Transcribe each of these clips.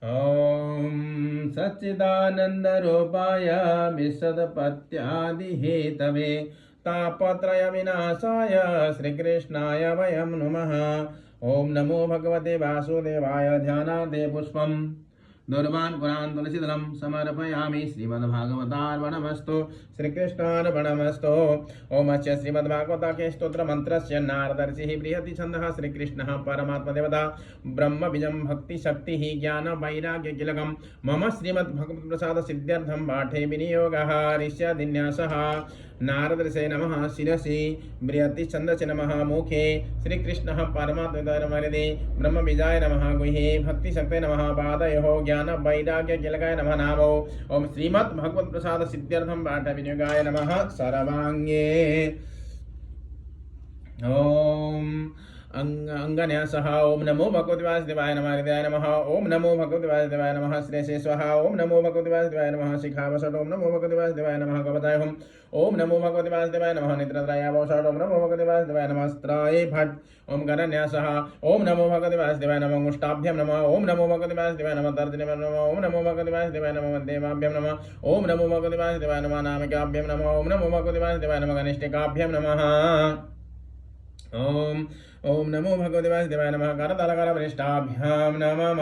ॐ सच्चिदानन्दरूपाय विशदपत्यादिहेतवे तापत्रयविनाशाय श्रीकृष्णाय वयं नमः। ॐ नमो भगवते वासुदेवाय। ध्यानादे पुष्पम् दुर्वान् पुरान् तुलसीदलं समर्पयामि। श्रीमद्भागवतार्पणमस्तु। श्रीकृष्णार्पणमस्तु। ओम अस्य श्रीमद्भागवतके स्तोत्रमन्त्रस्य नारदर्षिः बृहति छन्दः। श्रीकृष्णः परमात्मदेवता ब्रह्मबीजं भक्तिशक्तिः ज्ञानवैराग्यकिलकं मम श्रीमद्भगवत्प्रसादसिद्ध्यर्थं पाठे विनियोगः ऋष्यादिन्यासः। नारदर्षे नमः शिरसि बृहति छन्दसे नमः मुखे श्रीकृष्णः परमात्महृदे ब्रह्मबीजाय नमः गुह्ये भक्तिशक्तये नमः पादयोः ज्ञान वैराग्य किलकाय नमः नामो। ओम श्रीमद्भगवत्प्रसादसिद्ध्यर्थं पाठविनियोगाय नमः सर्वाङ्गे। ओम अंगन्यासः। ओम नमो भगवते वासुदेवाय नमः। हृदयाय नमः। ओम नमो भगवते वासुदेवाय नमः। श्रेयसे स्वाहा। ओम नमो भगवते वासुदेवाय नमः। शिखावषट्। ओम नमो भगवते वासुदेवाय नमः। कवचाय होम। ओम नमो भगवते वासुदेवाय नमः। नेत्रत्रयावषट्। ओम नमो भगवते वासुदेवाय नमः। स्त्राय भट्। ओम करन्यासः। ओम नमो भगवते वासुदेवाय नमः। मुष्टाभ्यं नमः। ओम नमो भगवते वासुदेवाय नमः। तर्जनीभ्यं नमः। ओम नमो भगवते वासुदेवाय नमः। मध्यमाभ्यं नमः। ओम नमो भगवते वासुदेवाय नमः। नामिकाभ्यं नमः। ओम नमो भगवते वासुदेवाय नमः। कनिष्ठिकाभ्यं नमः। ओम नमो भगवते वासुदेवाय नमः। करतलकरपृष्ठाभ्यां नमः।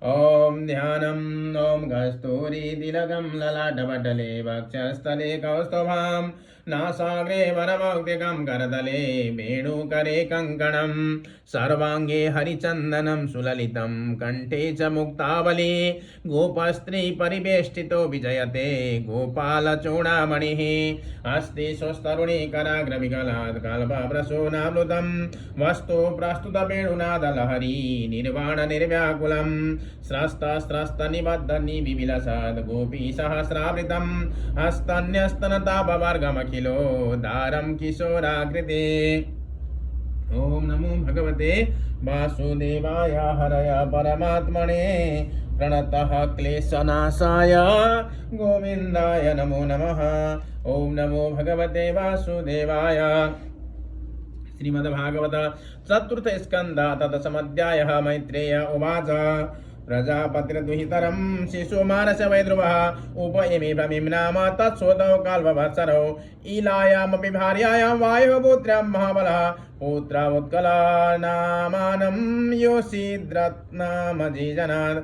ओम ध्यानम्। ओम कस्तूरीतिलकं ललाटपटले वक्षस्थले कौस्तुभां नासाग्रे वरमौक्तिकं करतले वेणुकरे कङ्कणं सर्वाङ्गे हरिचन्दनं सुललितं कण्ठे च मुक्तावली गोपस्त्री परिवेष्टितो विजयते गोपालचूडामणिः अस्ति स्वस्तरुणी कराग्रविकलात् कल्पप्रसूनामृतं वस्तु प्रस्तुतवेणुनादलहरी निर्वाणनिर्व्याकुलं स्रस्तनिबद्धनिविलसद् गोपीसहस्रावृतं हस्तन्यस्तनतापवर्गमखिलो दारं किशोराकृते। ओम नमो भगवते वासुदेवाय हरय परमात्मने प्रणतः क्लेशनाशाय गोविन्दाय नमो नमः। ओम नमो भगवते वासुदेवाय। श्रीमद्भागवत चतुर्थ स्कंद तदसमध्यायः। मैत्रेय उवाच प्रजापतिर्दुहितरं शिशुमानस वै ध्रुवः उपयमि भ्रमिं नाम तत्सोदौ काल्ववत्सरौ ईलायामपि भार्यायां वायुपुत्र्यां महाबलः पुत्र उत्कलानामानं योषिद्रत्नामजीजनात्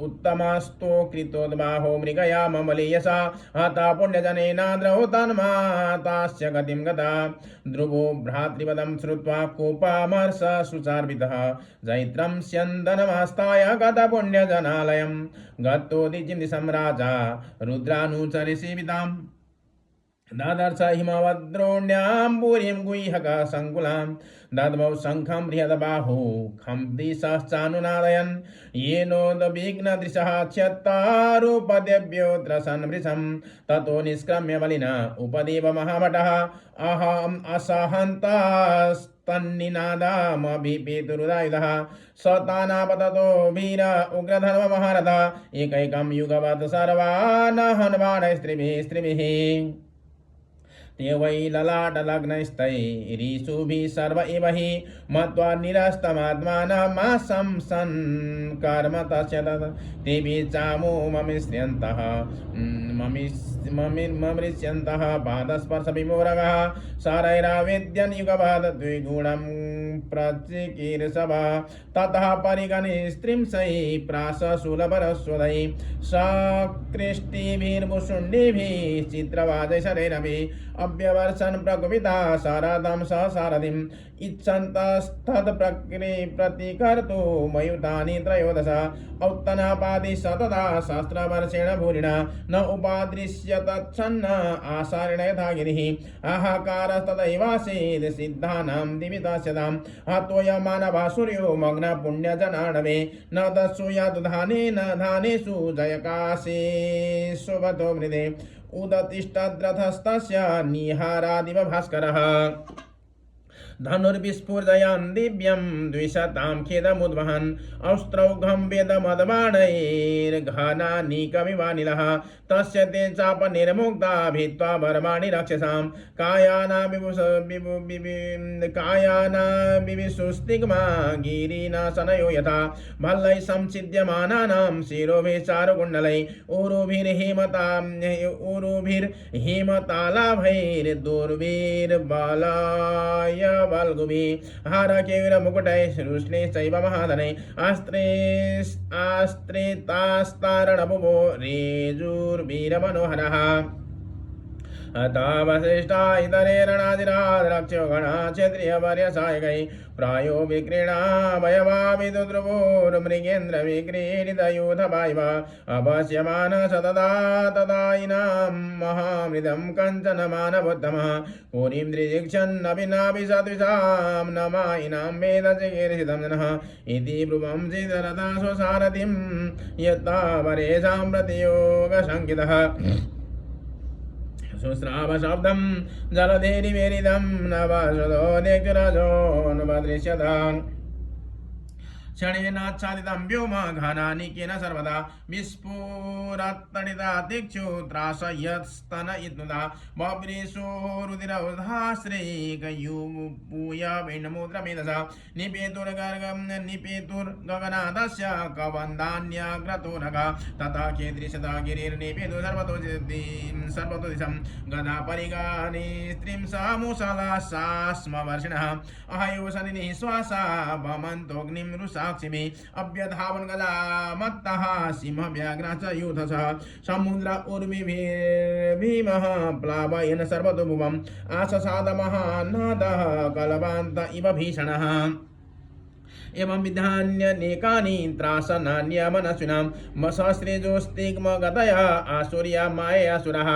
उत्तमास्तो कृतोद्बाहो मृगया ममलीयसा हता पुण्यजनेनाद्रौ तन्मातास्य गतिं गता। ध्रुवो भ्रातृपदं श्रुत्वा कोपामर्ष सुचार्वितः जैत्रं स्यन्दनमास्ताय गतपुण्यजनालयं गतोदिचिं दिशं राजा रुद्रानुचरिसेविताम् ददर्श हिमवद्रोण्यां पुरीं गुह्यकसङ्कुलां दद्मौ शङ्खं बृहद्बाहु खं दिशश्चानुनादयन् येनोद्विग्नदृशः क्षत्तारूपदेव्योऽत्र सन्मृशं ततो निष्क्रम्य बलिना उपदेव महाभटः अहम् असहन्तास्तन्निनादामभिपेतुरुदायुधः सतानापततो वीर उग्रधर्ममहारथ एकैकं युगवत् सर्वान् हन्वाणस्त्रिभिः ते वै ललाटलग्नस्तैरीशुभिः सर्व एव हि मत्वा निरस्तमात्मानमासं सन्कर्म तस्य तेभिः चामो ममिष्यन्तः ममृष्यन्तः पादस्पर्शविमोरगः शरैरावेद्यन् युगपद् द्विगुणं प्रचिकीर्षभः ततः परिगणिस्त्रिंशैः प्रासशूलपरस्वदैः सकृष्टिभिर्मुषुण्डिभिः चित्रवाजैः शरैरभिः अव्यवर्षन् प्रकुपिता शारदं सहसारथिम् इच्छन्तस्तत्प्रतिकर्तुं मयुतानि त्रयोदश औत्तनापादि सतता सहस्रवर्षेण भूरिणा न उपादृश्य तच्छन्न आसारेण यथा गिरिः आहाकारस्तदैवासीत् सिद्धानां दिवितास्यतां हतोयमानवा सूर्यो मग्न पुण्यजनाणवे न दस्सु यद्धानेन धानेषु जयकाशेषु वतो मृदे उदतिष्ठद्रथस्तस्य निहारादिव भास्करः धनुर्विस्फुर्जयन् दिव्यं द्विशतां खेदमुद्वहन् औस्त्रौघं वेदमदबाणैर्घनानीकमिवानिलः तस्य ते चापनिर्मुक्ता भित्त्वा वर्माणि रक्षसां कायाना विविशुस्तिग्मा गिरिनाशनयो यथा भल्लैः संचिद्यमानानां शिरोभिः चारुकुण्डलैः ऊरुभिर्हिमतालाभैर्दुर्भिर्बलाय बल्गुभिः हारकेयूरमुकुटैः श्रुष्णैश्चैव महाधनैः आस्त्रितास्तारणबुभो रेजुर्वीरमनोहरः अतावशिष्टा इतरेरणादिराद्रक्षो गणा क्षत्रियवर्यसायकै प्रायो विक्रीणा भयवाविदुद्रुवोर्मृगेन्द्रविक्रीडितयूथभाइव अपश्यमान सतता तदायिनां महामृदं कञ्चन मानवोत्तमः पुरीं दृदिक्षन्नपि नापि सद्विषां नमायिनां वेदचिकीर्षितं जनः इति ब्रुवं सिद्धरथा स्वसारथिं यत्ता परेषां प्रतियोगशङ्कितः सुस्राव शब्दं जलधेरिवेरिदं नवसुदो दिग्रजोऽनुपदृश्यतान् क्षणेनाच्छादितं व्योम घनानिकेन सर्वदा विस्फुरत्तडिता दिक्षुत्राशयत्स्तन इत्नुदा बभ्रेशोरुदिरौधाश्रेकयूपूय विण्णमुद्रमेधसा निपेतुर्गगनादस्य कवन्दान्यग्रतोनगा तथा खेदृशता गिरिर्निपेतु सर्वतो दिशं गदा परिगानि स्त्रीं सामुसला सास्मवर्षिणः अहयोशनिनिः श्वासा वमन्तोऽग्निं रुषा अभ्यधावन गदा मत्तः सिंह व्याघ्रा च यूथसः समुद्र उर्मिभिर्भीमः प्लावयन् सर्वतो भुवम् आससाद महानादः कलवान्त इव भीषणः एवं विधान्यनेकानि त्रासनान्यमनस्विनां सहस्रेजोस्तिग्मगतया आसुर्या मायासुरः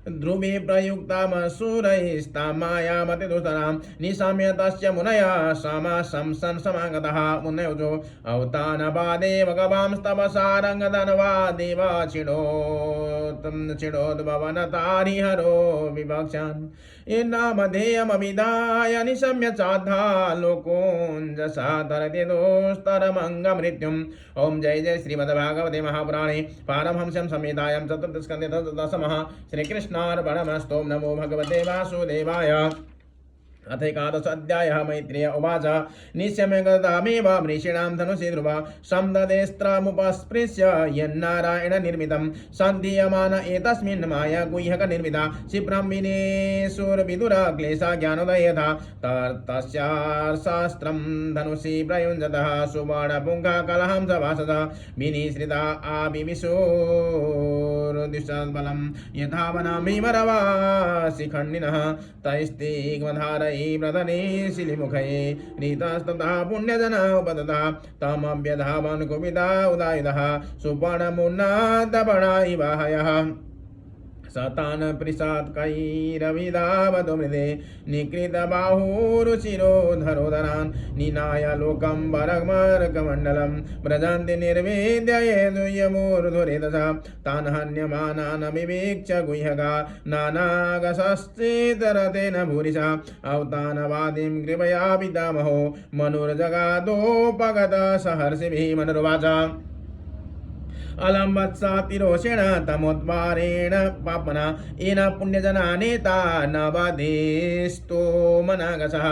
ध्रुवे प्रयुक्तामसुरैस्तामायामतिदुस्तरां निशाम्य तस्य मुनया समागतः मुनयोजो अवतानपादे भगवांस्तपसारङ्गधनवा देव चिडोद्भवनतारिहरो विवक्षान् येनामधेयमभिधाय निशम्य चाद्धा लोकोञ्जसा तरते दोस्तरमङ्गमृत्युम् ॐ जय जय श्रीमद्भागवते महापुराणे पारमहंस्यां संहितायां चतुर्थस्कन्धे दशमः श्रीकृष्णार्पणमस्तु। नमो भगवते वासुदेवाय। अथ एकादशोऽध्यायः। मैत्रेय उवाच निश्यम्य गतामेव मृषीणां धनुषि ध्रुवा संददेस्त्रमुपस्पृश्य यन्नारायण निर्मितं सन्धीयमान एतस्मिन् माया गुह्यक निर्मिता क्षिप्रं विनेशुर्विदुरा क्लेशा ज्ञानोदय यथा तस्यास्त्रं धनुषि प्रयुञ्जतः सुवर्णपुङ्खा कलहं सभासदा विनिश्रिता आविविशोर्दिशद्बलं यथा वनामिमरवा शिखण्डिनः तैस्तिग्मधारय प्रधने शिलिमुखे रीतास्तथा पुण्यजना उपदता तमभ्यधावन् कुपिता उदायुधः सुपर्णमुन्नादपणा इव हयः सतान् पृषात्कैरविधावतो मृदे निकृतबाहुरुचिरोधरोदरान् निनाय लोकं वरमर्कमण्डलं व्रजन्ति निर्वेद्य ये दुह्यमूर्धुरेतसा तान् हन्यमानान् विवेक्ष्य गुह्यका नानागशश्चेतरतेन भूरिशा अवतानवादिं कृपया पितामहो मनुर्जगादोपगत सहर्षिभिः मनुर्वाच अलम्बत्सातिरोषेण तमोद्वारेण पापना येन पुण्यजनानेता नवदेस्तो मनागसः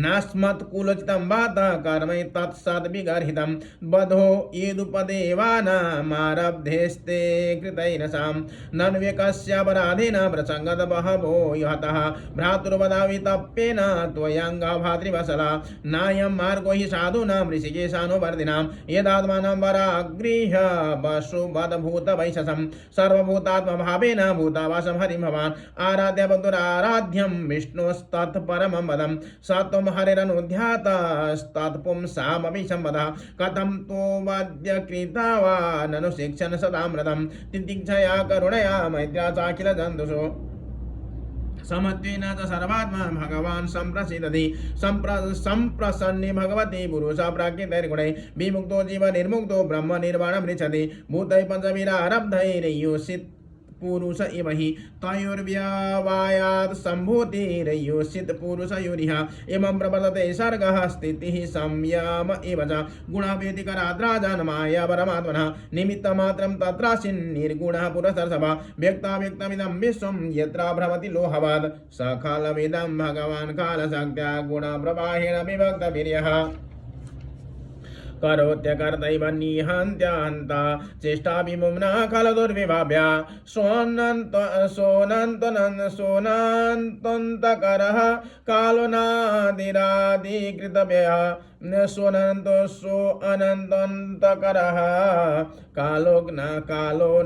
नास्मत्कुलोचितं वात कर्म तत्सद्विगर्हितं बधो येदुपदेवानामारब्धेस्ते कृतैरसां नन्वेकस्यापराधेन प्रसङ्गत बहवो यतः भ्रातुर्वदावितप्येन त्वयङ्गा भातृवसला नायं मार्गो हि साधूनां ऋषिकेशानुवर्धिनां यदात्मानं वरागृह्य सुबदभूत वैशसं सर्वभूतात्मभावेन भूतावासं हरिं भवान् आराध्य बन्धुराराध्यं विष्णोस्तत्परमं वदं स त्वं हरिरनुध्यातस्तत्पुंसामपि सम्पदः कथं त्वमद्य कृता वा ननु शिक्षन् सदामृतं तितिक्षया करुणया मैत्र्या चाखिल जन्तुषु समत्वेन च सर्वात्मा भगवान् सम्प्रसीदति सम्प्रसन्ने भगवती पुरुषा प्राकृतैर्गुणैः विमुक्तो जीव निर्मुक्तो ब्रह्म निर्वाणं पृच्छति भूतैः पञ्चभिरारब्धैर्योषित् पुरुष इव हि तयोर्व्यवायात् सम्भूतिरयोषित् पुरुषयोरिह एवं प्रवर्तते सर्गः स्थितिः संयम इव च गुणाव्यतिकराद्राजन् माया परमात्मनः निमित्तमात्रं तत्रासीन् निर्गुणः पुरस्सर्षभा व्यक्ताव्यक्तमिदं विश्वं यत्र भ्रमति लोहवत् स कालमिदं भगवान् कालशक्त्या गुणप्रवाहेण विभक्तवीर्यः करोत्यकर्तैव निहन्त्यान्ता चेष्टाभिमुम्ना खलदुर्विभाव्या सोऽनन्तन्तकरः कालो नादिरादिकृतव्यः सोऽनन्तन्तकरः कालो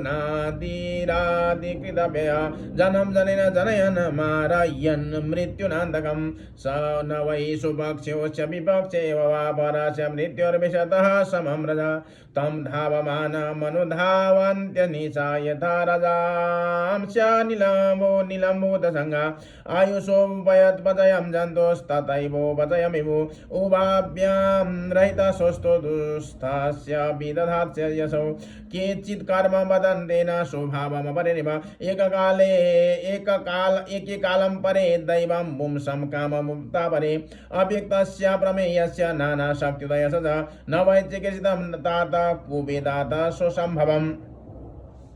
नादिरादिकृतव्यः जनं जनेन जनयन् मारयन् मृत्युनान्तकं स न वै सुपक्षोश्च विपक्षेव वा परास्य मृत्युर्विशतः समं रज तं धावमानमनुधावन्त्यनिशा यथा रजांश्च निलम्बोदसङ्गा आयुषोपयत्पचयं जन्तोस्तथैवोपचयमिवो उभाभ्यां रहितसोऽस्तो दुःस्थस्य विदधास्य यशो केचित् कर्म वदन्तेन स्वभावमपरिनिव एककालं परे दैवं पुंसं काममुक्ता परे अव्यक्तस्य प्रमेयस्य नानाशक्त्युदयस्य च न वैचिकित्सितं तात कुबेदात स्वसम्भवम्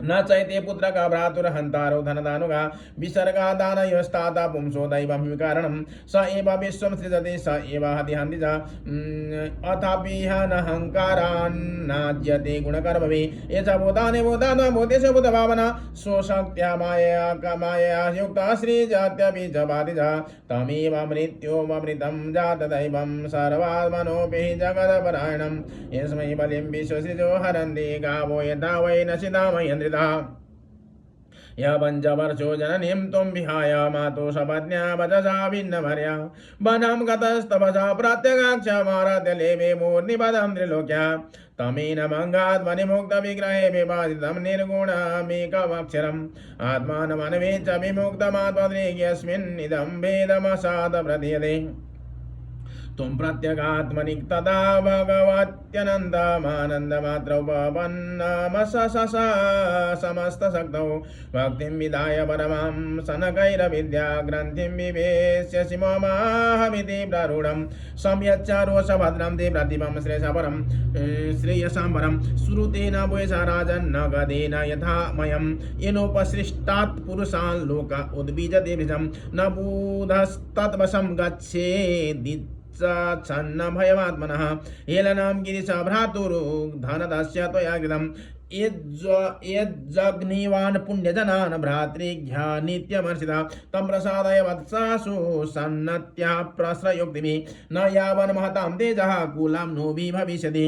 न चैते पुत्रका भ्रातुर्हन्तारो धनदानुगा विसर्गा दानयोस्ताता पुंसो दैवं विकारणं स एव विश्वं सृजति स एव हति च अथापिह नहङ्कारान्नाज्यते गुणकर्मभिः ये च भूतानि भूतेषु भूतभावना स्वशक्त्या मायया युक्ता श्रीजात्यपि च भाति च तमेव मृत्योममृतं जातदैवं सर्वात्मनोऽपि जगदपरायणं यस्मै बलिं विश्वसृजो हरन्ति गावो यथा वै नशितामयन्ति या पञ्चवर्षो जननीं त्वं विहाय मातो सपत्न्या वचसा भिन्नमर्या वनं गतस्तपसा प्रत्यगाक्षमाराध्य लेवे मूर्निपदं त्रिलोक्या तमेन मङ्गात्मनिमुक्तविग्रहे विभाजितं निर्गुणमेकमक्षरम् आत्मानमन्वेच्छ विमुक्तमात्मदृग्यस्मिन्निदं भेदमसाद प्रतीयते तुम प्रत्यगात्मनि तदा भगवत्यनन्दमात्रोपपन्नमससमस्तशक्तौ भक्तिं विधाय परमां सनकैरविद्या ग्रन्थिं विवेश्य शिवमाहमिति प्रारूढं संयच्चारोषभद्रं ते प्रतिभं श्रेयसाम्बरं श्रुतेन वयसा राजन्न गदेन यथा मयं येनोपसृष्टात् पुरुषान् लोक उद्बीजते वृजं न बुधस्तद्वशं गच्छेदित् छन्न भयमात्मनः हेलनां गिरिश भ्रातुर्धनदस्य त्वया कृतं यज्जग्निवान् पुण्यजनान् भ्रातृघ्या नित्यमर्षिता तं प्रसादय वत्सासु सन्नत्याः प्रश्रयोक्तिभिः न यावन् महतां तेजः कुलं नो भविष्यति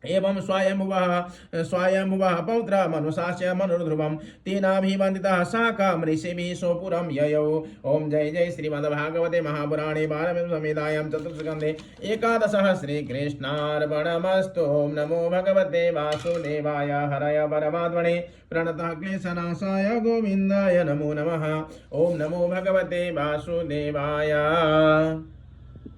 एवं स्वयंभुवः पौत्र मनुषास्य मनुर्ध्रुवं तेनाभिवन्दितः शाखां ऋषिभिः सोपुरं ययौ ओम जय जय श्रीमद्भागवते महापुराणे पारमहंससंहितायां चतुर्थस्कन्धे एकादशः श्रीकृष्णार्पणमस्तु। ओम नमो भगवते वासुदेवाय हरय परमात्मने प्रणतः क्लेशनाशाय गोविन्दाय नमो नमः। ओम नमो भगवते वासुदेवाय।